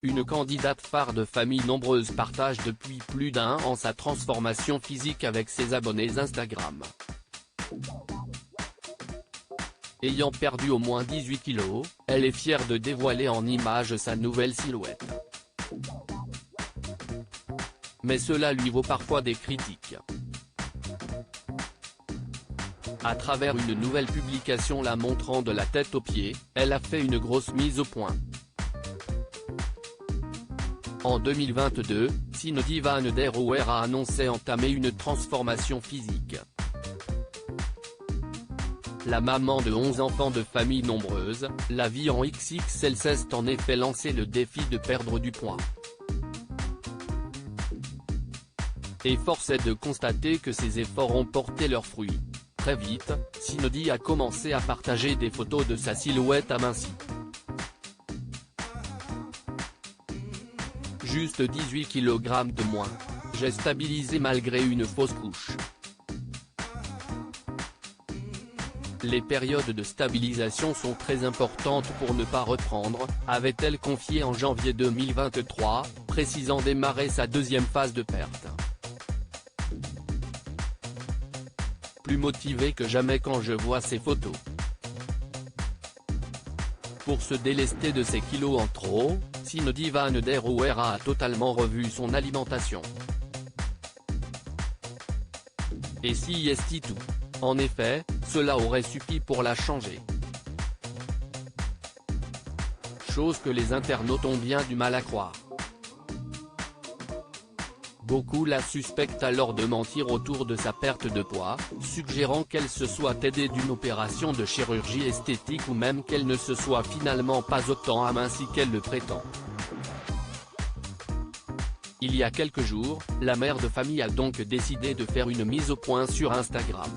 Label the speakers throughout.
Speaker 1: Une candidate phare de famille nombreuse partage depuis plus d'un an sa transformation physique avec ses abonnés Instagram. Ayant perdu au moins 18 kilos, elle est fière de dévoiler en images sa nouvelle silhouette. Mais cela lui vaut parfois des critiques. À travers une nouvelle publication la montrant de la tête aux pieds, elle a fait une grosse mise au point. En 2022, Cindy Van der Oer a annoncé entamer une transformation physique. La maman de 11 enfants de famille nombreuse, la vie en XXL s'est en effet lancé le défi de perdre du poids. Et force est de constater que ses efforts ont porté leurs fruits. Très vite, Cindy a commencé à partager des photos de sa silhouette amincie. Juste 18 kg de moins. J'ai stabilisé malgré une fausse couche. Les périodes de stabilisation sont très importantes pour ne pas reprendre, avait-elle confié en janvier 2023, précisant démarrer sa deuxième phase de perte. Plus motivée que jamais quand je vois ces photos. Pour se délester de ses kilos en trop, Cindy Van der Oer a totalement revu son alimentation. Et si est tout. En effet, cela aurait suffi pour la changer. Chose que les internautes ont bien du mal à croire. Beaucoup la suspectent alors de mentir autour de sa perte de poids, suggérant qu'elle se soit aidée d'une opération de chirurgie esthétique ou même qu'elle ne se soit finalement pas autant amincie qu'elle le prétend. Il y a quelques jours, la mère de famille a donc décidé de faire une mise au point sur Instagram.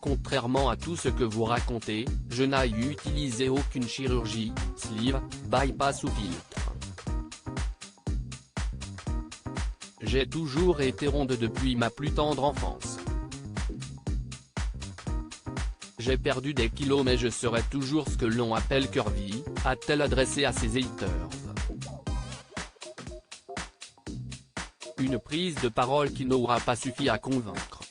Speaker 1: Contrairement à tout ce que vous racontez, je n'ai utilisé aucune chirurgie, sleeve, bypass ou filtre. J'ai toujours été ronde depuis ma plus tendre enfance. J'ai perdu des kilos mais je serai toujours ce que l'on appelle curvy, a-t-elle adressé à ses haters. Une prise de parole qui n'aura pas suffi à convaincre.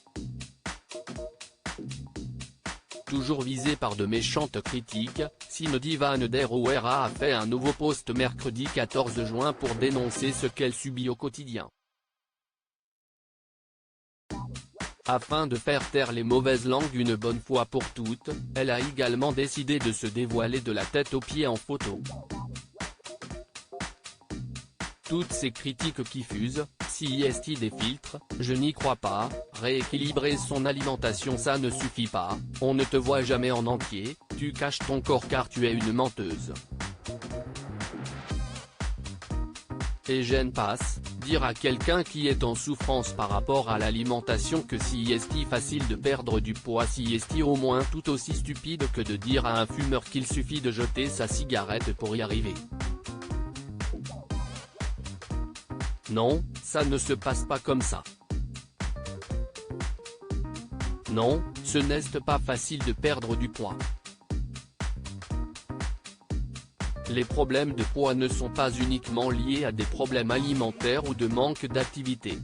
Speaker 1: Toujours visée par de méchantes critiques, Cindy Van der Oer a fait un nouveau post mercredi 14 juin pour dénoncer ce qu'elle subit au quotidien. Afin de faire taire les mauvaises langues une bonne fois pour toutes, elle a également décidé de se dévoiler de la tête aux pieds en photo. Toutes ces critiques qui fusent, si est des filtres, je n'y crois pas, rééquilibrer son alimentation ça ne suffit pas, on ne te voit jamais en entier, tu caches ton corps car tu es une menteuse. Et gêne passe, dire à quelqu'un qui est en souffrance par rapport à l'alimentation que si est facile de perdre du poids si est au moins tout aussi stupide que de dire à un fumeur qu'il suffit de jeter sa cigarette pour y arriver. Non, ça ne se passe pas comme ça. Non, ce n'est pas facile de perdre du poids. Les problèmes de poids ne sont pas uniquement liés à des problèmes alimentaires ou de manque d'activité.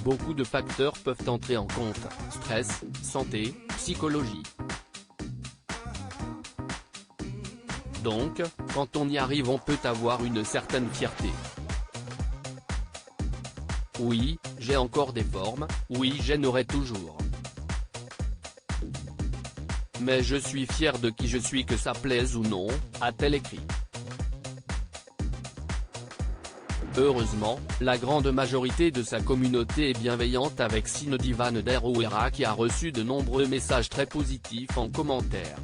Speaker 1: Beaucoup de facteurs peuvent entrer en compte, stress, santé, psychologie. Donc, quand on y arrive on peut avoir une certaine fierté. Oui, j'ai encore des formes, oui j'en aurai toujours. Mais je suis fier de qui je suis que ça plaise ou non, a-t-elle écrit. Heureusement, la grande majorité de sa communauté est bienveillante avec Cindy Van der Oer qui a reçu de nombreux messages très positifs en commentaire.